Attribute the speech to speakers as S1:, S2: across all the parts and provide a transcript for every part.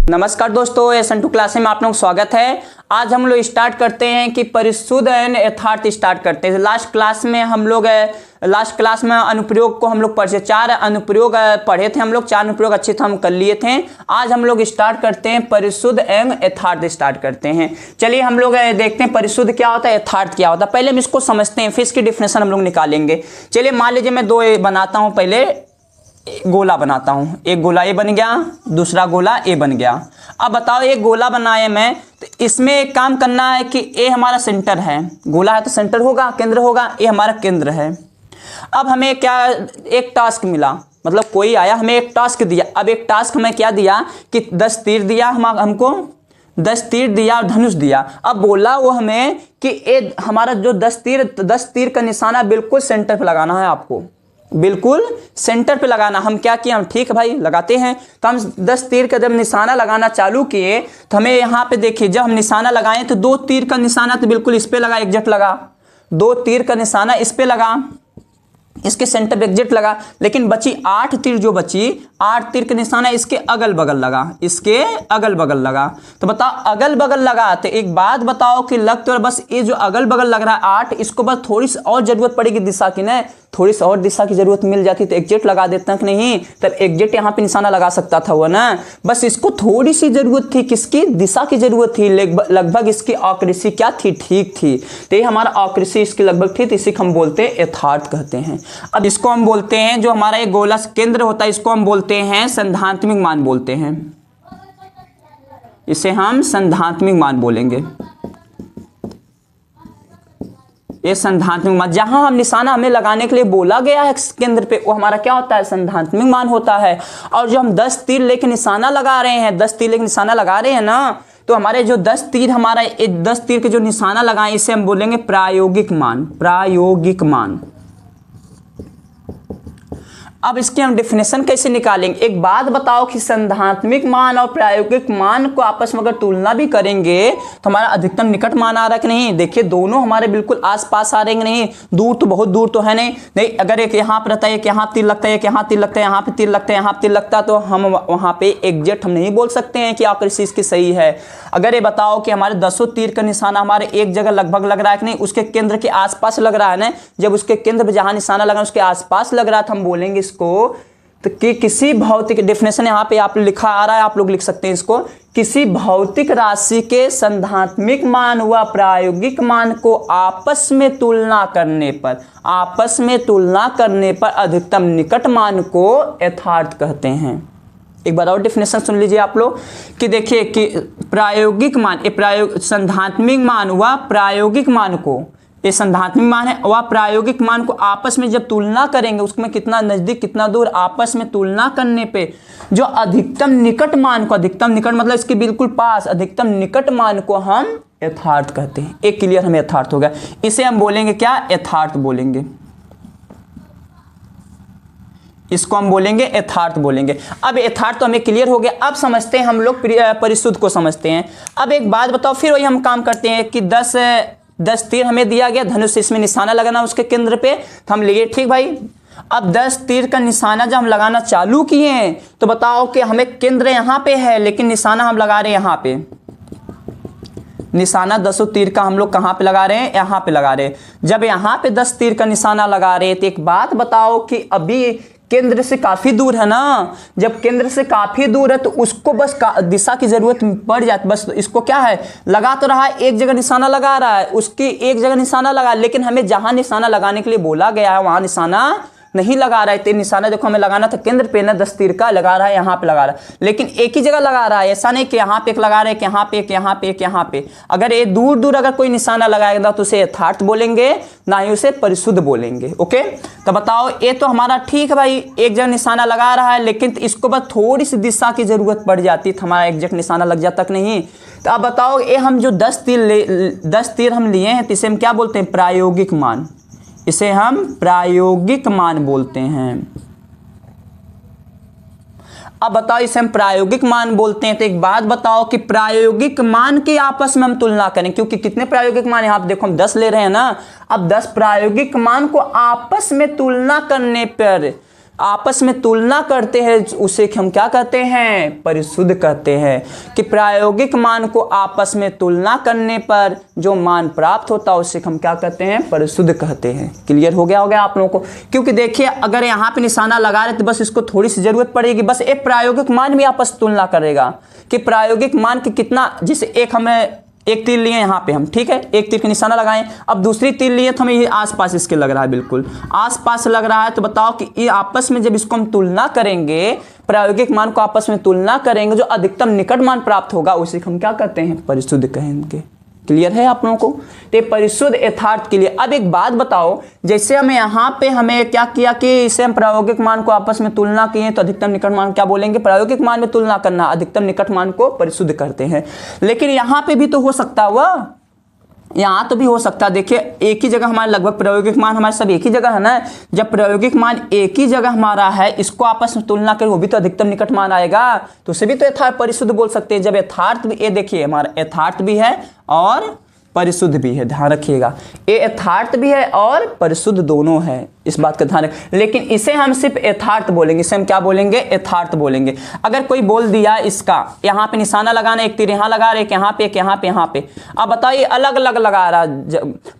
S1: नमस्कार दोस्तों, SN2 class में आप लोग स्वागत है। आज हम लोग स्टार्ट करते हैं कि परिशुद्ध एंड यथार्थ स्टार्ट करते हैं। लास्ट क्लास में अनुप्रयोग को हम लोग पढ़े, 4 अनुप्रयोग पढ़े थे हम लोग, 4 अनुप्रयोग अच्छे से हम कर लिए थे। आज हम लोग स्टार्ट करते हैं परिशुद्ध एवं यथार्थ स्टार्ट करते हैं। चलिए हम लोग देखते हैं परिशुद्ध क्या होता है, यथार्थ क्या होता है। पहले हम इसको समझते हैं, फिर इसकी डिफिनेशन हम लोग निकालेंगे। चलिए मान लीजिए मैं 2 बनाता हूँ, पहले गोला बनाता हूं। एक गोला ए बन गया, दूसरा गोला ए बन गया। अब बताओ, एक गोला बनाए मैं, तो इसमें एक काम करना है कि ए हमारा सेंटर है, गोला है तो सेंटर होगा, केंद्र होगा, ए हमारा केंद्र है। अब हमें क्या एक टास्क मिला, मतलब कोई आया हमें एक टास्क दिया। अब एक टास्क हमें क्या दिया कि 10 तीर दिया, हमको 10 तीर दिया और धनुष दिया। अब बोला वो हमें कि ए हमारा जो 10 तीर का निशाना बिल्कुल सेंटर पे लगाना है, आपको बिल्कुल सेंटर पे लगाना। हम क्या किए, हम ठीक है भाई लगाते हैं। तो हम 10 तीर का जब निशाना लगाना चालू किए तो हमें यहाँ पे देखिए, जब हम निशाना लगाएं तो 2 तीर का निशाना तो बिल्कुल इस पे लगा, एग्जैक्ट लगा। 2 तीर का निशाना इस पे लगा, इसके सेंटर पे एग्जैक्ट लगा। लेकिन बची 8 तीर, जो बची 8 तीर का निशाना इसके अगल बगल लगा, इसके अगल बगल लगा। तो बताओ अगल बगल लगा तो एक बात बताओ कि लग तो बस ये जो अगल बगल लग रहा है 8, इसको बस थोड़ी सी और जरूरत पड़ेगी दिशा की, ना थोड़ी सी और दिशा की जरूरत मिल जाती तो एग्जैक्ट लगा देता कि नहीं, तब एग्जैक्ट यहाँ पे निशाना लगा सकता था वो ना। बस इसको थोड़ी सी जरूरत थी, किसकी, दिशा की जरूरत थी। लगभग इसकी आकृति क्या थी, ठीक थी। तो ये हमारा आकृति इसकी लगभग थी, तो इसी को हम बोलते हैं यथार्थ कहते हैं। अब इसको हम बोलते हैं, जो हमारा एक गोला केंद्र होता है, इसको हम बोलते हैं सैद्धांतिक मान बोलते हैं। इसे हम सैद्धांतिक मान बोलेंगे। ये सैद्धांतिक मान, जहां हम निशाना हमें लगाने के लिए बोला गया है केंद्र पे, वो हमारा क्या होता है, सैद्धांतिक मान होता है। और जो हम 10 तीर लेके निशाना लगा रहे हैं, 10 तीर लेके निशाना लगा रहे हैं ना, तो हमारे जो 10 तीर, हमारा 10 तीर के जो निशाना लगाए, इसे हम बोलेंगे प्रायोगिक मान। प्रायोगिक मान। अब इसकी हम डिफिनेशन कैसे निकालेंगे। एक बात बताओ कि सैद्धांतिक मान और प्रायोगिक मान को आपस में अगर तुलना भी करेंगे तो हमारा अधिकतम निकट मान आ रहा है कि नहीं। देखिए दोनों हमारे बिल्कुल आसपास आ रहे हैं, नहीं दूर तो बहुत दूर तो है नहीं। अगर एक यहाँ पर रहता है, एक यहाँ तीर लगता है, एक यहाँ तीर लगता है, यहाँ पे तीर लगता है, यहाँ पे तीर लगता है, तो हम वहाँ पे एग्जैक्ट हम नहीं बोल सकते हैं कि आकृति इसकी सही है। अगर ये बताओ कि हमारे 10 तीर का निशाना हमारे एक जगह लगभग लग रहा है कि नहीं, उसके केंद्र के आसपास लग रहा है ना, जब उसके केंद्र पर जहाँ निशाना लगा उसके आसपास लग रहा था, हम बोलेंगे इसको तो कि किसी भौतिक, डिफिनेशन यहाँ पे आप लिखा आ रहा है, आप लोग लिख सकते हैं इसको, किसी भौतिक राशि के सैद्धांतिक मान व प्रायोगिक मान को आपस में तुलना करने पर अधिकतम निकट मान को यथार्थ कहते हैं। एक बार और डिफिनेशन सुन लीजिए आप लोग कि देखिए कि प्रायोगिक मान, सैद्धांतिक मान व प्रायोगिक मान को, ये सैद्धांतिक मान है, वह प्रायोगिक मान को आपस में जब तुलना करेंगे, उसमें कितना नजदीक कितना दूर, आपस में तुलना करने पे जो अधिकतम निकट मान को, अधिकतम निकट मतलब इसके बिल्कुल पास, अधिकतम निकट मान को हम यथार्थ कहते हैं। एक क्लियर हमें यथार्थ हो गया। इसे हम बोलेंगे क्या, यथार्थ बोलेंगे। इसको हम बोलेंगे यथार्थ बोलेंगे। अब यथार्थ तो हमें क्लियर हो गया। अब समझते हैं हम लोग परिशुद्ध को समझते हैं। अब एक बात बताओ, फिर वही हम काम करते हैं कि 10 तीर हमें दिया गया, धनुष से इसमें निशाना लगाना उसके केंद्र पे, तो हम लिए ठीक भाई। अब 10 तीर का निशाना जब हम लगाना चालू किए हैं तो बताओ कि हमें केंद्र यहाँ पे है, लेकिन निशाना हम लगा रहे हैं यहाँ पे। निशाना 10 तीर का हम लोग कहाँ पे लगा रहे हैं, यहाँ पे लगा रहे हैं। जब यहाँ पे 10 तीर का निशाना लगा रहे हैं तो एक बात बताओ कि अभी केंद्र से काफी दूर है ना। जब केंद्र से काफी दूर है तो उसको बस दिशा की जरूरत पड़ जाती, बस इसको क्या है, लगा तो रहा है, एक जगह निशाना लगा रहा है, उसकी एक जगह निशाना लगा, लेकिन हमें जहां निशाना लगाने के लिए बोला गया है वहां निशाना नहीं लगा रहा है। तो निशाना देखो हमें लगाना था केंद्र पे ना, 10 तीर का लगा रहा है, यहाँ पे लगा रहा है, लेकिन एक ही जगह लगा रहा है। ऐसा नहीं कि यहाँ पे एक लगा रहे, यहाँ पे एक, यहाँ पे एक, यहाँ पे। अगर ये दूर दूर अगर कोई निशाना लगाएगा तो उसे यथार्थ बोलेंगे, ना ही उसे परिशुद्ध बोलेंगे। ओके, तो बताओ ये तो हमारा ठीक है भाई, एक जगह निशाना लगा रहा है, लेकिन इसको बस थोड़ी सी दिशा की जरूरत पड़ जाती तो हमारा एग्जैक्ट निशाना लग जाता कि नहीं। तो अब बताओ ये हम जो 10 तीर हम लिए हैं, तो इसे हम क्या बोलते हैं, प्रायोगिक मान। इसे हम प्रायोगिक मान बोलते हैं। अब बताओ इसे हम प्रायोगिक मान बोलते हैं, तो एक बात बताओ कि प्रायोगिक मान की आपस में हम तुलना करें, क्योंकि कितने प्रायोगिक मान यहाँ पे देखो हम 10 ले रहे हैं ना। अब 10 प्रायोगिक मान को आपस में तुलना करने पर आपस में तुलना करते हैं उसे हम क्या कहते हैं, परिशुद्ध कहते हैं। कि प्रायोगिक मान को आपस में तुलना करने पर जो मान प्राप्त होता है उसे हम क्या कहते हैं, परिशुद्ध कहते हैं। क्लियर हो गया आप लोगों को। क्योंकि देखिए अगर यहाँ पे निशाना लगा रहे तो बस इसको थोड़ी सी जरूरत पड़ेगी, बस एक प्रायोगिक मान भी आपस तुलना करेगा कि प्रायोगिक मान की कितना, जैसे एक हमें एक तीर लिए यहाँ पे हम, ठीक है, एक तीर का निशाना लगाएं, अब दूसरी तीर लिए तो हमें ये आसपास इसके लग रहा है, बिल्कुल आसपास लग रहा है। तो बताओ कि ये आपस में जब इसको हम तुलना करेंगे, प्रायोगिक मान को आपस में तुलना करेंगे, जो अधिकतम निकट मान प्राप्त होगा उसे हम क्या कहते हैं, परिशुद्ध कहेंगे। क्लियर है आप लोगों को। तो परिशुद्ध यथार्थ के लिए अब एक बात बताओ, जैसे हमें यहाँ पे हमें क्या किया कि इसे हम प्रायोगिक मान को आपस में तुलना किए तो अधिकतम निकट मान क्या बोलेंगे, प्रायोगिक मान में तुलना करना, अधिकतम निकट मान को परिशुद्ध करते हैं। लेकिन यहाँ पे भी तो हो सकता हुआ, यहाँ तो भी हो सकता है। देखिए एक ही जगह हमारे लगभग प्रायोगिक मान हमारे सब एक ही जगह है ना, जब प्रायोगिक मान एक ही जगह हमारा है, इसको आपस में तुलना करें वो भी तो अधिकतम निकट मान आएगा, तो उसे भी तो यथार्थ परिशुद्ध बोल सकते हैं। जब यथार्थ भी, ये देखिए हमारा यथार्थ भी है और परिशुद्ध भी है, ध्यान रखिएगा, ये यथार्थ भी है और परिशुद्ध दोनों है, इस बात का ध्यान रखें। लेकिन इसे हम सिर्फ यथार्थ बोलेंगे, इसे हम क्या बोलेंगे, यथार्थ बोलेंगे। अगर कोई बोल दिया इसका यहाँ पे निशाना लगाना, एक तीर यहाँ लगा रहे, एक यहाँ पे, एक यहाँ पे, यहाँ पे, अब बताइए अलग अलग लगा रहा,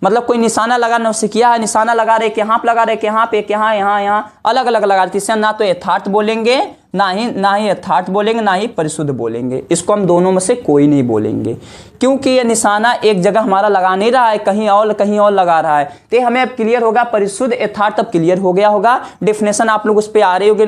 S1: मतलब कोई निशाना लगाना उससे किया है, निशाना लगा रहे, एक यहाँ पे लगा रहे, एक यहाँ पे, एक यहाँ, यहाँ अलग अलग लगा रहे, इसे ना तो यथार्थ बोलेंगे, ना ही यथार्थ बोलेंगे, ना ही परिशुद्ध बोलेंगे। इसको हम दोनों में से कोई नहीं बोलेंगे, क्योंकि ये निशाना एक जगह हमारा लगा नहीं रहा है, कहीं और लगा रहा है। तो हमें अब क्लियर होगा, परिशुद्ध यथार्थ अब क्लियर हो गया होगा। डेफिनेशन आप लोग उस पर आ रही होगी,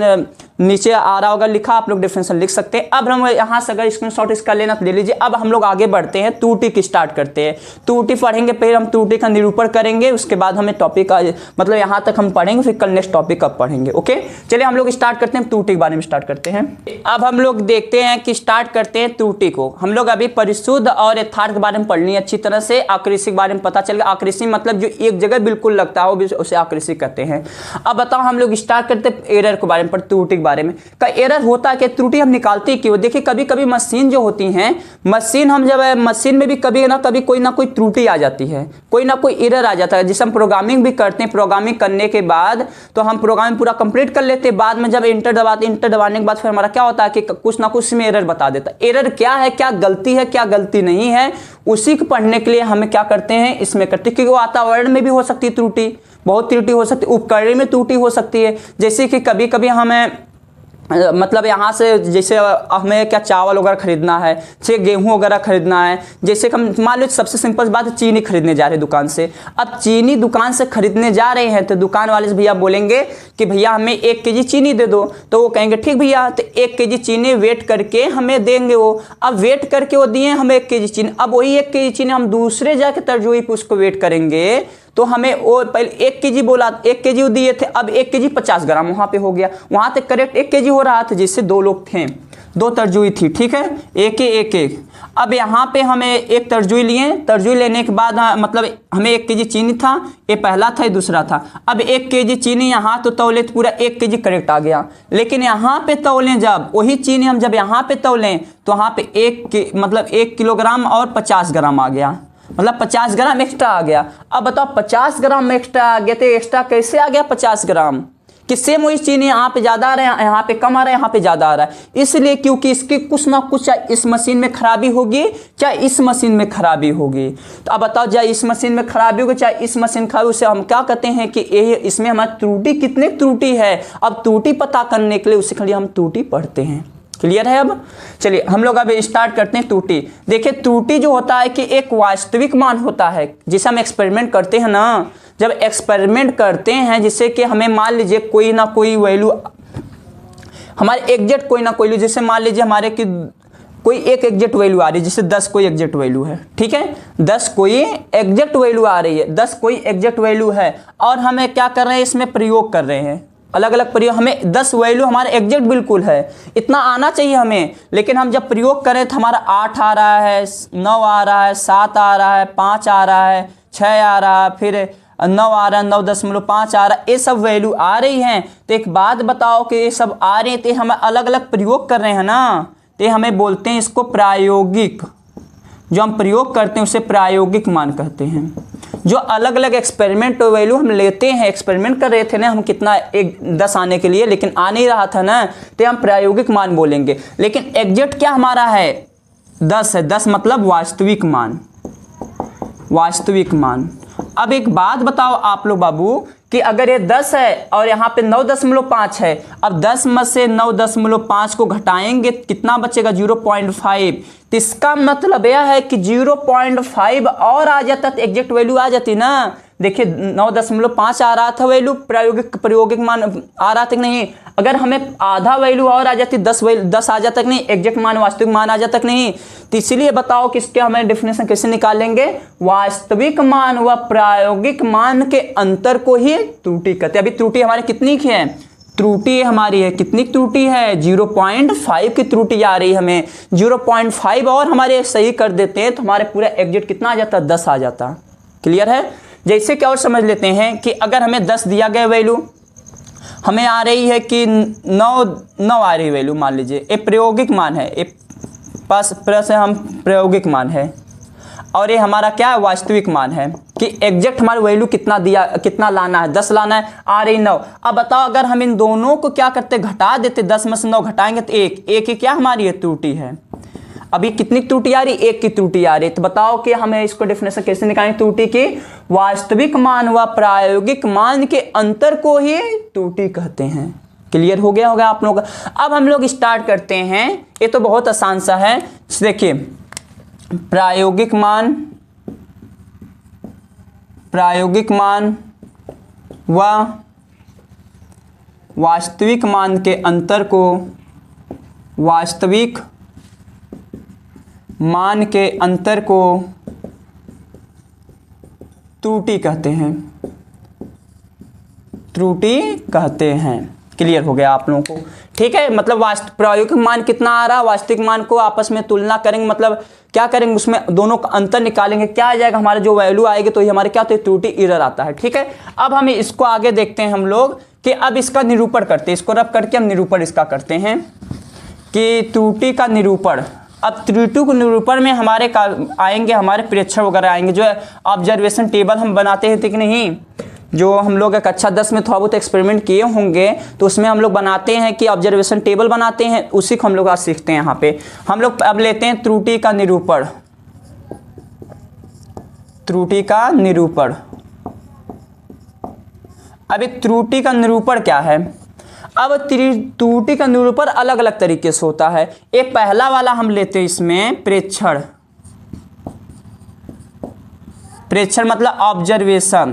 S1: नीचे आ रहा होगा लिखा, आप लोग डेफिनेशन लिख सकते हैं। अब हम यहाँ से अगर स्क्रीनशॉट इसका लेना तो ले लीजिए। अब हम लोग आगे बढ़ते हैं, त्रुटि की स्टार्ट करते हैं। त्रुटि पढ़ेंगे, फिर हम त्रुटि का निरूपण करेंगे, उसके बाद हमें टॉपिक का मतलब यहाँ तक हम पढ़ेंगे, फिर कल नेक्स्ट टॉपिक कब पढ़ेंगे। ओके चलिए हम लोग स्टार्ट करते हैं, त्रुटि के बारे में स्टार्ट करते हैं। अब हम लोग देखते हैं कि स्टार्ट करते हैं त्रुटि को। हम लोग अभी परिशुद्ध और यथार्थ के बारे में पढ़नी है अच्छी तरह से, आकृषि के बारे में पता चल गया। आकृषि मतलब जो एक जगह बिल्कुल लगता है उसे आकृषि कहते हैं। अब बताओ हम लोग स्टार्ट करते हैं एरर के बारे में, त्रुटि के बारे में। एरर होता है कि त्रुटि हम निकालते क्यों। देखिए कभी कभी मशीन जो होती हैं, मशीन हम जब मशीन में भी कभी ना कभी कोई ना कोई त्रुटि आ जाती है, कोई ना कोई एरर आ जाता है। जिसे हम प्रोग्रामिंग भी करते हैं, प्रोग्रामिंग करने के बाद तो हम प्रोग्रामिंग पूरा कंप्लीट कर लेते हैं, बाद में जब इंटर दबाने के बाद फिर हमारा क्या होता है कि कुछ ना कुछ में एरर बता देता है। एरर क्या है, क्या गलती है, क्या गलती नहीं है, उसी को पढ़ने के लिए हमें क्या करते हैं, इसमें करते हैं। क्योंकि वातावरण में भी हो सकती है त्रुटि, बहुत त्रुटि हो सकती है, उपकरण में त्रुटि हो सकती है। जैसे कि कभी कभी हमें मतलब यहाँ से जैसे हमें क्या चावल वगैरह खरीदना है, जैसे गेहूँ वगैरह खरीदना है, जैसे हम मान लो सबसे सिंपल बात है, चीनी खरीदने जा रहे हैं दुकान से। अब चीनी दुकान से खरीदने जा रहे हैं तो दुकान वाले से भैया बोलेंगे कि भैया हमें 1 केजी चीनी दे दो, तो वो कहेंगे ठीक भैया, तो 1 केजी चीनी वेट करके हमें देंगे वो। अब वेट करके वो दिए हमें 1 केजी चीनी, अब वही 1 केजी चीनी हम दूसरे जाके तरजुई पे उसको वेट करेंगे तो हमें वो पहले 1 केजी बोला, 1 केजी दिए थे, अब 1 केजी 50 ग्राम वहाँ पे हो गया। वहाँ तक करेक्ट 1 केजी हो रहा था, जिससे 2 लोग थे, 2 तरजुई थी, ठीक है, एक। अब यहाँ पे हमें 1 तरजुई लिए, तरजुई लेने के बाद मतलब हमें 1 केजी चीनी था, ये पहला था, ये दूसरा था। अब 1 केजी चीनी यहाँ तो तौले तो पूरा 1 केजी करेक्ट आ गया। लेकिन यहाँ पे तौलें जब वही चीनी हम जब यहाँ पे तौलें तो वहाँ पे 1 किलोग्राम और 50 ग्राम आ गया, मतलब 50 ग्राम एक्स्ट्रा आ गया। अब बताओ 50 ग्राम एक्स्ट्रा आ गया, तो एक्स्ट्रा कैसे आ गया 50 ग्राम? कि सेम वही चीनी यहाँ पे ज़्यादा आ रहा है, यहाँ पे कम आ रहा है, यहाँ पे ज़्यादा आ रहा है। इसलिए क्योंकि इसकी कुछ ना कुछ चाहे इस मशीन में खराबी होगी, चाहे इस मशीन में खराबी होगी। तो अब बताओ चाहे इस मशीन में खराबी होगी, चाहे इस मशीन खराबी, उसे हम क्या कहते हैं कि ये इसमें हमारी त्रुटि कितने त्रुटि है। अब त्रुटि पता करने के लिए उसी के लिए हम त्रुटि पढ़ते हैं। क्लियर है। अब चलिए हम लोग अब स्टार्ट करते हैं त्रुटि। देखिए त्रुटि जो होता है कि एक वास्तविक मान होता है, जिसे हम एक्सपेरिमेंट करते हैं ना, जब एक्सपेरिमेंट करते हैं जिससे कि हमें मान लीजिए कोई ना कोई वैल्यू हमारे एग्जैक्ट कोई ना कोई, जैसे मान लीजिए हमारे की कोई एक एग्जैक्ट वैल्यू आ रही है, जैसे 10 कोई एग्जैक्ट वैल्यू है, ठीक है, 10 कोई एग्जैक्ट वैल्यू आ रही है, 10 कोई एग्जैक्ट वैल्यू है, और हमें क्या कर रहे हैं, इसमें प्रयोग कर रहे हैं, अलग अलग प्रयोग। हमें 10 वैल्यू हमारे एग्जैक्ट बिल्कुल है, इतना आना चाहिए हमें, लेकिन हम जब प्रयोग करें तो हमारा 8 आ रहा है, 9 आ रहा है, 7 आ रहा है, 5 आ रहा है, 6 आ रहा है, फिर 9 आ रहा है, 9.5 आ रहा है, ये सब वैल्यू आ रही हैं। तो एक बात बताओ कि ये सब आ रहे हैं तो हम अलग अलग प्रयोग कर रहे हैं ना, तो हमें बोलते हैं इसको प्रायोगिक, जो हम प्रयोग करते हैं उसे प्रायोगिक मान कहते हैं। जो अलग अलग एक्सपेरिमेंट वैल्यू हम लेते हैं, एक्सपेरिमेंट कर रहे थे ना हम कितना 10 आने के लिए, लेकिन आ नहीं रहा था ना, तो हम प्रायोगिक मान बोलेंगे। लेकिन एग्जैक्ट क्या हमारा है 10 है, 10 मतलब वास्तविक मान, वास्तविक मान। अब एक बात बताओ आप लोग बाबू कि अगर ये 10 है और यहाँ पे 9.5 है, अब 10 में से 9.5 को घटाएंगे कितना बचेगा 0.5, तो इसका मतलब यह है कि 0.5 और आ जाता तो एग्जैक्ट वैल्यू आ जाती ना। देखिए 9.5 आ रहा था वैल्यू, प्रायोगिक मान आ रहा था कि नहीं, अगर हमें आधा वैल्यू और आ जाती 10 आ जाता कि नहीं, एग्जैक्ट मान वास्तविक मान आ जाता कि नहीं। तो इसलिए बताओ कि इसके हमें डेफिनेशन कैसे निकालेंगे, वास्तविक मान व प्रायोगिक मान के अंतर को ही त्रुटि कहते हैं। अभी त्रुटि हमारी कितनी की है, त्रुटि हमारी है कितनी त्रुटि है 0.5 की त्रुटि आ रही है हमें, 0.5 और हमारे सही कर देते हैं तो हमारे पूरा एग्जैक्ट कितना आ जाता 10 आ जाता। क्लियर है। जैसे कि और समझ लेते हैं कि अगर हमें 10 दिया गया वैल्यू, हमें आ रही है कि 9 आ रही वैल्यू, मान लीजिए ये प्रायोगिक मान है, ये पास प्लस हम प्रायोगिक मान है, और ये हमारा क्या है वास्तविक मान है कि एग्जैक्ट हमारा वैल्यू कितना दिया, कितना लाना है 10 लाना है, आ रही 9। अब बताओ अगर हम इन दोनों को क्या करते घटा देते, 10 में से 9 घटाएंगे तो एक ही क्या हमारी ये त्रुटि है। अभी कितनी त्रुटि आ रही, एक की त्रुटि आ रही। तो बताओ कि हमें इसको डेफिनेशन कैसे निकालेंगे त्रुटि की, वास्तविक मान व प्रायोगिक मान के अंतर को ही त्रुटि कहते हैं। क्लियर हो गया होगा आप लोगों का। अब हम लोग स्टार्ट करते हैं, ये तो बहुत आसान सा है। देखिए प्रायोगिक मान व वास्तविक मान के अंतर को वास्तविक मान के अंतर को त्रुटि कहते हैं, त्रुटि कहते हैं। क्लियर हो गया आप लोगों को। ठीक है, मतलब प्रायोगिक मान कितना आ रहा, वास्तविक मान को आपस में तुलना करेंगे, मतलब क्या करेंगे उसमें दोनों का अंतर निकालेंगे, क्या आ जाएगा हमारा जो वैल्यू आएगी तो ये हमारे क्या होता है त्रुटि एरर आता है। ठीक है, अब हम इसको आगे देखते हैं हम लोग कि अब इसका निरूपण करते हैं, इसको रब करके हम निरूपण इसका करते हैं कि त्रुटि का निरूपण। अब त्रुटि के निरूपण में हमारे आएंगे हमारे प्रेक्षण वगैरह आएंगे, जो ऑब्जर्वेशन टेबल हम बनाते थे कि नहीं, जो हम लोग कक्षा 10 में थोड़ा बहुत एक्सपेरिमेंट किए होंगे तो उसमें हम लोग बनाते हैं कि ऑब्जर्वेशन टेबल बनाते हैं, उसी को हम लोग आज सीखते हैं। यहाँ पे हम लोग अब लेते हैं त्रुटि का निरूपण, त्रुटि का निरूपण। अब एक त्रुटि का निरूपण क्या है, अब त्रुटि का निरूपण अलग अलग तरीके से होता है। एक पहला वाला हम लेते हैं इसमें प्रेक्षण, प्रेक्षण मतलब ऑब्जर्वेशन,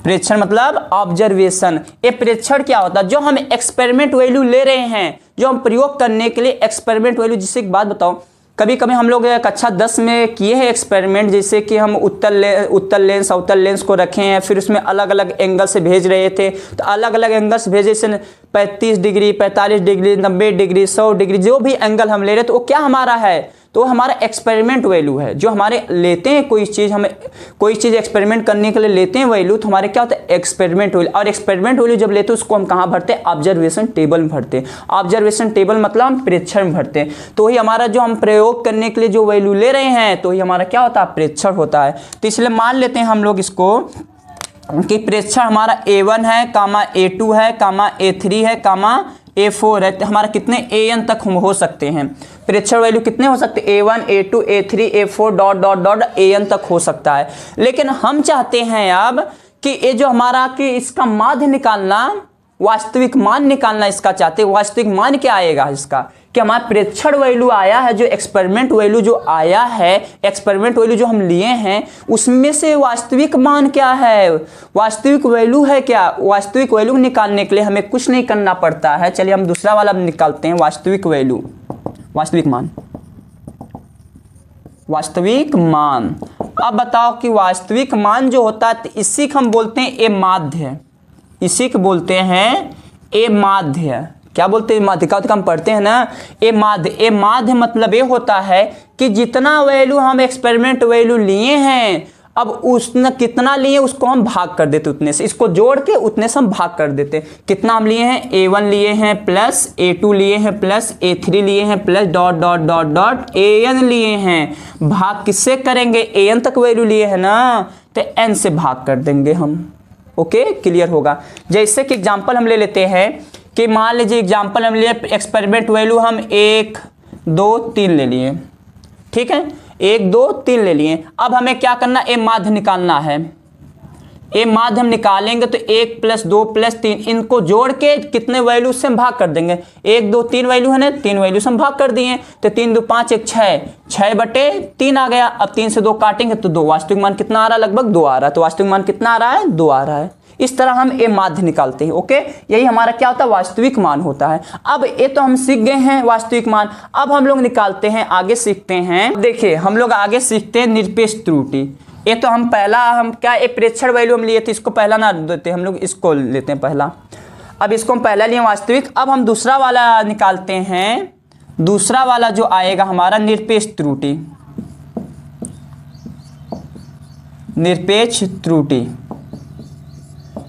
S1: प्रेक्षण मतलब ऑब्जर्वेशन। ये प्रेक्षण क्या होता है, जो हम एक्सपेरिमेंट वैल्यू ले रहे हैं, जो हम प्रयोग करने के लिए एक्सपेरिमेंट वैल्यू। जिससे एक बात बताओ, कभी कभी हम लोग कक्षा 10 में किए हैं एक्सपेरिमेंट, जैसे कि हम उत्तल लेंस अवतल लेंस को रखे हैं, फिर उसमें अलग अलग एंगल से भेज रहे थे, तो अलग अलग एंगल से भेजे, जैसे 35 डिग्री 45 डिग्री 90 डिग्री 100 डिग्री, जो भी एंगल हम ले रहे तो वो क्या हमारा है, तो हमारा एक्सपेरिमेंट वैल्यू है। जो हमारे लेते हैं कोई चीज़, हमें कोई चीज़ एक्सपेरिमेंट करने के लिए लेते हैं वैल्यू, तो हमारे क्या होता है एक्सपेरिमेंट वैल्यू। और एक्सपेरिमेंट वैल्यू जब लेते हैं उसको हम कहाँ भरते हैं, ऑब्जर्वेशन टेबल में भरते हैं। ऑब्जर्वेशन टेबल मतलब हम प्रेक्षण में भरते हैं, तो ही हमारा जो हम प्रयोग करने के लिए जो वैल्यू ले रहे हैं तो ही हमारा क्या होता है प्रेक्षण होता है। तो इसलिए मान लेते हैं हम लोग इसको कि प्रेक्षण हमारा A1 है कामा A2 है कामा A3 है कामा A4 है, तो हमारा कितने AN तक हम हो सकते हैं, प्रेक्षण वैल्यू कितने हो सकते हैं A1 A2 A3 A4 dot dot dot AN तक हो सकता है। लेकिन हम चाहते हैं अब कि ये जो हमारा कि इसका माध्य निकालना, वास्तविक मान निकालना इसका चाहते हैं। वास्तविक मान क्या आएगा इसका, कि हमारा प्रेक्षण वैल्यू आया है, जो एक्सपेरिमेंट वैल्यू जो आया है, एक्सपेरिमेंट वैल्यू जो हम लिए हैं उसमें से वास्तविक मान क्या है, वास्तविक वैल्यू है क्या। वास्तविक वैल्यू निकालने के लिए हमें कुछ नहीं करना पड़ता है। चलिए हम दूसरा वाला निकालते हैं, वास्तविक वैल्यू, वास्तविक मान, वास्तविक मान। अब बताओ कि वास्तविक मान जो होता है इसी को हम बोलते हैं ए माध्य, इसी को बोलते हैं ए माध्य। क्या बोलते हैं माध्य, का हम पढ़ते हैं ना ए माध्य। ए माध्य मतलब ये होता है कि जितना वैल्यू हम एक्सपेरिमेंट वैल्यू लिए हैं अब उसने कितना लिए उसको हम भाग कर देते उतने से, इसको जोड़ के उतने से हम भाग कर देते। कितना हम लिए हैं, a1 लिए हैं प्लस a2 लिए हैं प्लस a3 लिए हैं plus dot dot dot dot an लिए हैं। भाग किससे करेंगे, an तक वैल्यू लिए है ना, तो n से भाग कर देंगे हम। ओके, क्लियर होगा। जैसे कि एग्जाम्पल हम ले लेते हैं कि मान लीजिए एग्जाम्पल हम लिए एक्सपेरिमेंट वैल्यू हम 1 2 3 ले लिए, ठीक है, 1 2 3 ले लिए। अब हमें क्या करना, ए माध्य निकालना है। ए माध्य हम निकालेंगे तो 1 + 2 + 3 इनको जोड़ के कितने वैल्यू से हम भाग कर देंगे, 1 2 3 वैल्यू है ना, 3 वैल्यू से हम भाग कर दिए, तो 3 2 5 1 6, 6/3 आ गया। अब 3 से 2 काटेंगे तो 2, वास्तविक मान कितना आ रहा है, लगभग 2 आ रहा है। तो वास्तविक मान कितना आ रहा है, 2 आ रहा है। इस तरह हम ए माध्य निकालते हैं। ओके, यही हमारा क्या होता है, वास्तविक मान होता है। अब ये तो हम सीख गए हैं वास्तविक मान। अब हम लोग निकालते हैं, आगे सीखते हैं। देखिए हम लोग आगे सीखते हैं निरपेक्ष त्रुटि। ये तो हम पहला हम क्या एक प्रेक्षण वैल्यू हम लिए थे, इसको पहला ना देते, हम लोग इसको लेते हैं पहला। अब इसको हम पहला लिए वास्तविक। अब हम दूसरा वाला निकालते हैं। दूसरा वाला जो आएगा हमारा निरपेक्ष त्रुटि, निरपेक्ष त्रुटि।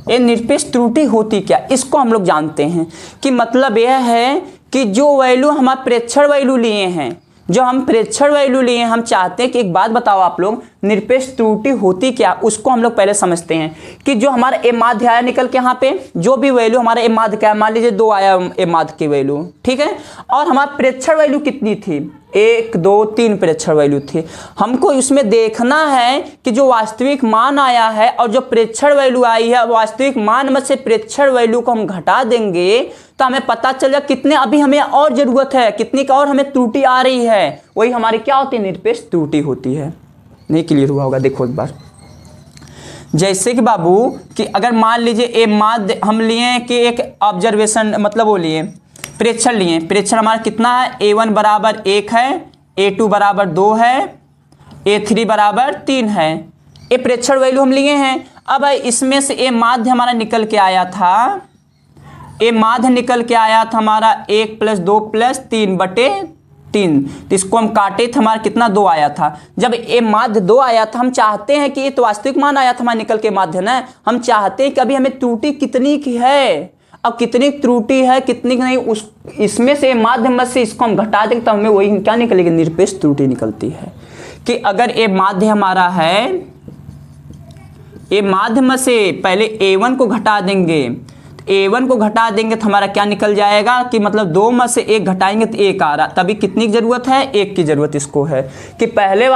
S1: ये निरपेक्ष त्रुटि होती क्या, इसको हम लोग जानते हैं कि मतलब यह है कि जो वैल्यू हम प्रेक्षण वैल्यू लिए हैं, जो हम प्रेक्षण वैल्यू लिए हैं, हम चाहते हैं कि एक बात बताओ आप लोग, निरपेक्ष त्रुटि होती क्या, उसको हम लोग पहले समझते हैं कि जो हमारा ए माध्य आया निकल के यहाँ पे, जो भी वैल्यू हमारा ए माध्य का है, मान लीजिए 2 आया ए माध्य की वैल्यू, ठीक है, और हमारा प्रेक्षण वैल्यू कितनी थी, 1 2 3 प्रेक्षण वैल्यू थी। हमको इसमें देखना है कि जो वास्तविक मान आया है और जो प्रेक्षण वैल्यू आई है, वास्तविक मान में से प्रेक्षण वैल्यू को हम घटा देंगे तो हमें पता चल जाए कितने अभी हमें और जरूरत है, कितनी का और हमें त्रुटि आ रही है। वही हमारी क्या होती है, निरपेक्ष त्रुटि होती है। नहीं क्लियर हुआ होगा, देखो एक बार। जैसे कि बाबू कि अगर मान लीजिए ए माध्य हम लिए कि एक ऑब्जर्वेशन, मतलब वो लिए प्रेक्षण लिए, प्रेक्षण हमारा कितना है, a1 बराबर 1 है, a2 बराबर 2 है, a3 बराबर 3 है। ये प्रेक्षण वैल्यू हम लिए हैं। अब इसमें से ए माध्य हमारा निकल के आया था, ए माध्य निकल के आया था हमारा 1 + 2 + 3/3। तो इसको हम काटे थे, हमारा कितना 2 आया था। जब ए माध्य 2 आया था, हम चाहते हैं कि ये तो वास्तविक मान आया था हमारा निकल के माध्य ना, हम चाहते हैं कि अभी हमें त्रुटि कितनी की है, अब कितनी त्रुटि है कितनी नहीं, उस इसमें से माध्यम से इसको हम घटा देंगे तो हमें वही क्या निकलेगी, निरपेक्ष त्रुटि निकलती है। कि अगर ए माध्य हमारा है, ए माध्यम से पहले a1 को घटा देंगे, a1 को घटा देंगे तो हमारा क्या निकल जाएगा कि मतलब 2 में से 1 घटाएंगे तो 1 आ रहा, तभी कितनी की जरूरत है, 1 की जरूरत इसको है। कि पहले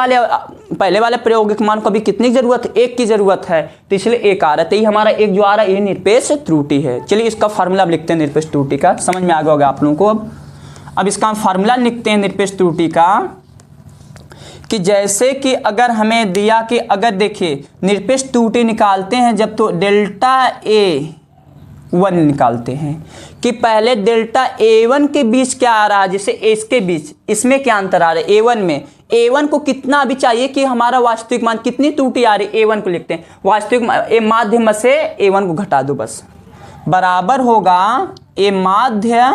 S1: वाले प्रायोगिक मान को अभी कितनी जरूरत है, 1 की जरूरत है, तो इसलिए 1 आ रहा है। तो ये हमारा 1 जो आ रहा है ये निरपेक्ष त्रुटि है। चलिए इसका फार्मूला लिखते हैं निरपेक्ष त्रुटि का, समझ में आ गया होगा आप लोगों को। अब इसका फार्मूला लिखते हैं निरपेक्ष त्रुटि का कि जैसे कि अगर हमें दिया कि अगर देखिए निरपेक्ष त्रुटि निकालते हैं जब, तो डेल्टा A1 निकालते हैं कि पहले डेल्टा A1 के बीच क्या आ रहा है, जैसे इसके बीच इसमें क्या अंतर आ रहा है, A1 में A1 को कितना अभी चाहिए कि हमारा वास्तविक मान कितनी त्रुटि आ रही है, A1 को लिखते हैं वास्तविक ए माध्य से A1 को घटा दो बस, बराबर होगा ए माध्य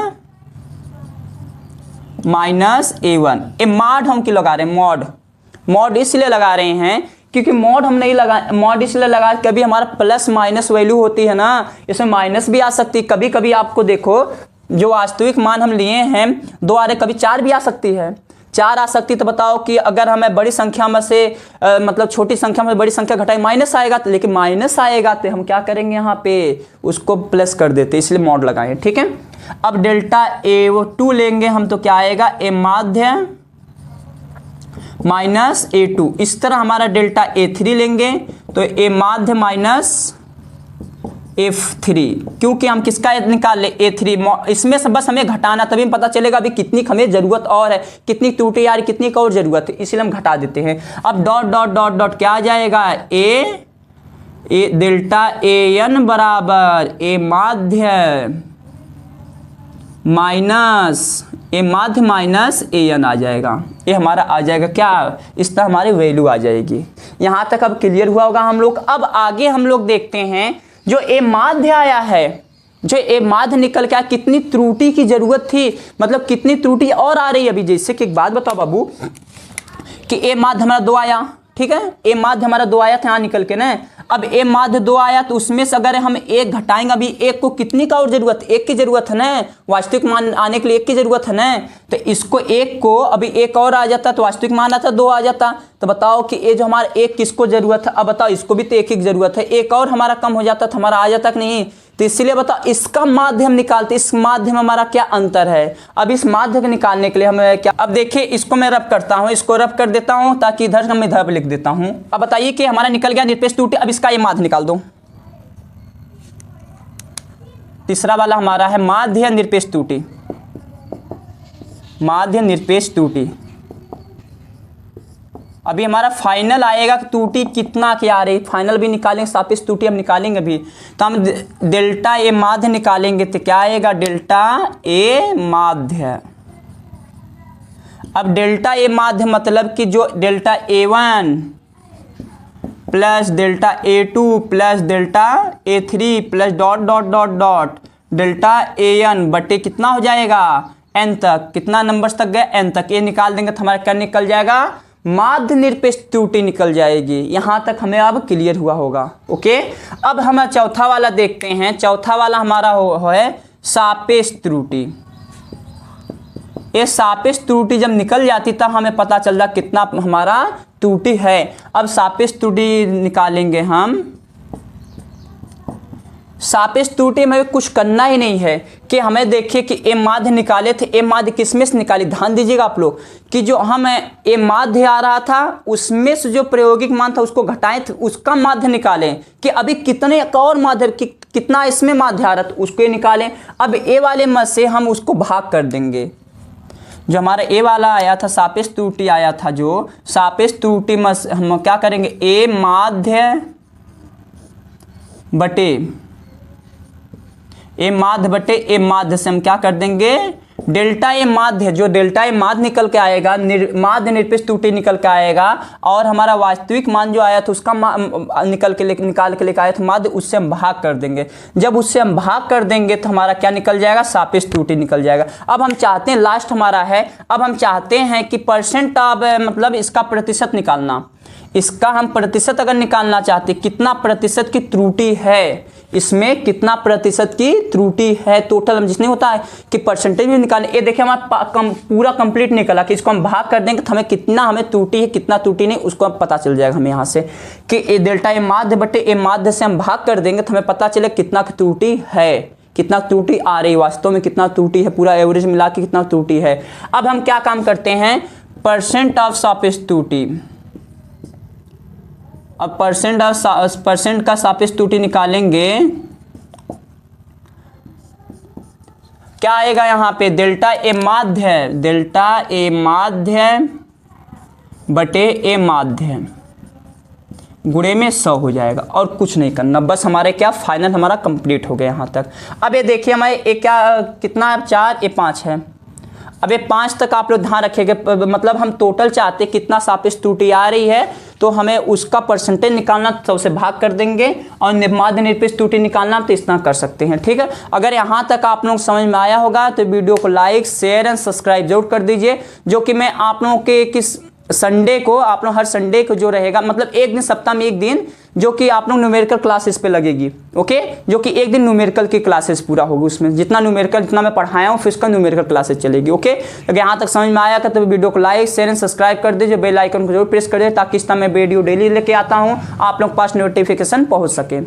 S1: माइनस A1। ए मॉड हम क्यों लगा रहे हैं, मॉड इसलिए लगा रहे हैं क्योंकि मॉड हम नहीं लगा, मॉड इसलिए लगा कभी हमारा प्लस माइनस वैल्यू होती है ना, इसमें माइनस भी आ सकती है। कभी कभी आपको देखो जो वास्तविक मान हम लिए हैं 2 आ रहे, कभी 4 भी आ सकती है, 4 आ सकती। तो बताओ कि अगर हमें बड़ी संख्या में से मतलब छोटी संख्या में बड़ी संख्या घटाई माइनस आएगा, तो लेकिन माइनस आएगा तो हम क्या करेंगे यहाँ पे उसको प्लस कर देते, इसलिए मॉड लगाएं, ठीक है। अब डेल्टा A2 लेंगे हम तो क्या आएगा, ए माध्य माइनस A2। इस तरह हमारा डेल्टा A3 लेंगे तो ए माध्य माइनस F3, क्योंकि हम किसका निकाल ले, A3। इसमें से बस हमें घटाना, तभी पता चलेगा अभी कितनी हमें जरूरत और है, कितनी त्रुटि आ रही, कितनी का और जरूरत है, इसलिए हम घटा देते हैं। अब डॉट डॉट डॉट डॉट क्या आ जाएगा, ए डेल्टा AN बराबर ए माध्य माइनस ए माध्य माइनस AN आ जाएगा। ये हमारा आ जाएगा क्या, इस तरह हमारी वैल्यू आ जाएगी। यहाँ तक अब क्लियर हुआ होगा हम लोग। अब आगे हम लोग देखते हैं जो ए माध्य आया है, जो ए माध्य निकल के आया, कितनी त्रुटि की जरूरत थी, मतलब कितनी त्रुटि और आ रही है अभी। जैसे कि एक बात बताओ बाबू कि ए माध्य हमारा 2 आया, ठीक है। ए माध्य हमारा 2 आया था यहाँ निकल के ना। अब ए माध्य 2 आया तो उसमें से अगर हम 1 घटाएंगे, अभी 1 को कितनी का और जरूरत, 1 की जरूरत है ना, वास्तविक मान आने के लिए 1 की जरूरत है ना। तो इसको 1 को अभी 1 और आ जाता तो वास्तविक मान आता 2 आ जाता। तो बताओ कि ये जो हमारा 1 किसको जरूरत है, अब बताओ इसको भी तो 1 की जरूरत है, 1 और हमारा कम हो जाता तो हमारा आ जाता कि नहीं। तो इसलिए बताओ इसका माध्य हम निकालते, इस माध्य में हमारा क्या अंतर है। अब इस माध्य को निकालने के लिए हमें क्या, अब देखिए इसको मैं रब करता हूँ, इसको रब कर देता हूँ ताकि इधर का मैं इधर लिख देता हूँ। अब बताइए कि हमारा निकल गया निरपेक्ष त्रुटि। अब इसका ये माध्य निकाल दो। तीसरा वाला हमारा है माध्य निरपेक्ष त्रुटि, माध्य निरपेक्ष त्रुटि। अभी हमारा फाइनल आएगा कि त्रुटि कितना क्या आ रही, फाइनल भी निकालेंगे, सापेक्ष त्रुटि हम निकालेंगे अभी। तो हम डेल्टा ए माध्य निकालेंगे तो क्या आएगा, डेल्टा ए माध्य। अब डेल्टा ए माध्य मतलब कि जो delta A1 plus delta A2 plus delta A3 plus dot dot dot dot delta AN बटे कितना हो जाएगा, n तक, कितना नंबर्स तक गए, n तक। ये निकाल देंगे तो हमारा क्या निकल जाएगा, माध्य निरपेक्ष त्रुटि निकल जाएगी। यहां तक हमें अब क्लियर हुआ होगा। ओके, अब हम चौथा वाला देखते हैं। चौथा वाला हमारा है सापेक्ष त्रुटि। ये सापेक्ष त्रुटि जब निकल जाती तब हमें पता चल रहा कितना हमारा त्रुटि है। अब सापेक्ष त्रुटि निकालेंगे हम। सापेक्ष त्रुटि में कुछ करना ही नहीं है कि हमें देखिए कि ए माध्य निकाले थे, ए माध्य किसमें से निकाली, ध्यान दीजिएगा आप लोग कि जो हम ए माध्य आ रहा था उसमें से जो प्रायोगिक मान था उसको घटाए थे, उसका माध्य निकालें कि अभी कितने और माध्य कितना इसमें माध्य आ रहा था उसको निकालें। अब ए वाले में से हम उसको भाग कर देंगे। जो हमारा ए वाला आया था सापेक्ष त्रुटि आया था, जो सापेक्ष त्रुटि में हम क्या करेंगे, ए माध्य बटे ए माध्य बटे ए माध्य से हम क्या कर देंगे, डेल्टा ए माध्य, जो डेल्टा ए माध्य निकल के आएगा, माध्य निरपेक्ष त्रुटि निकल के आएगा, और हमारा वास्तविक मान जो आया था उसका निकाल के लेकर आया था माध्य, उससे हम भाग कर देंगे। जब उससे हम भाग कर देंगे तो हमारा क्या निकल जाएगा, सापेक्ष त्रुटि निकल जाएगा। अब हम चाहते हैं, लास्ट हमारा है, अब हम चाहते हैं कि परसेंट ऑफ मतलब इसका प्रतिशत निकालना। इसका हम प्रतिशत अगर निकालना चाहते, कितना प्रतिशत की त्रुटि है इसमें, कितना प्रतिशत की त्रुटि है टोटल, हम जिसने होता है कि परसेंटेज भी निकालने। ये देखिए हमारा पूरा कंप्लीट निकला कि इसको हम भाग कर देंगे तो हमें कितना हमें त्रुटि है कितना त्रुटि नहीं, उसको पता चल जाएगा हमें यहाँ से कि ए डेल्टा ए माध्य बटे ए माध्य से हम भाग कर देंगे तो हमें पता चले कितना त्रुटि है, कितना त्रुटि आ रही, वास्तव में कितना त्रुटि है, पूरा एवरेज मिला के कितना त्रुटि है। अब हम क्या काम करते हैं, परसेंट ऑफ सापेक्ष त्रुटि। अब परसेंट का सापेक्ष त्रुटि निकालेंगे, क्या आएगा यहाँ पे, डेल्टा ए माध्य, डेल्टा ए माध्य बटे ए माध्य गुणे में 100 हो जाएगा, और कुछ नहीं करना, बस हमारे क्या फाइनल हमारा कंप्लीट हो गया यहाँ तक। अब ये देखिए हमारे एक क्या कितना 4 ये 5 है। अब ये 5 तक आप लोग ध्यान रखेंगे, मतलब हम टोटल चाहते कितना सापेक्ष त्रुटि आ रही है तो हमें उसका परसेंटेज निकालना, 100 से भाग कर देंगे, और माध्य निरपेक्ष त्रुटि निकालना तो इतना कर सकते हैं। ठीक है, अगर यहाँ तक आप लोग समझ में आया होगा तो वीडियो को लाइक शेयर एंड सब्सक्राइब जरूर कर दीजिए। जो कि मैं आप लोगों के किस संडे को, आप लोग हर संडे को जो रहेगा, मतलब एक दिन सप्ताह में एक दिन जो कि आप लोग न्यूमेरिकल क्लासेस पे लगेगी। ओके, जो कि एक दिन न्यूमेरिकल की क्लासेस पूरा होगी, उसमें जितना न्यूमेरिकल जितना मैं पढ़ाया हूँ फिर उसका न्यूमेरिकल क्लासेस चलेगी। ओके, अगर यहाँ तक समझ में आया था तो वीडियो को लाइक शेयर एंड सब्सक्राइब कर दीजिए, बेल आइकन को जरूर प्रेस कर दीजिए ताकि इस तरह मैं वीडियो डेली लेके आता हूँ आप लोग के पास नोटिफिकेशन पहुँच सके।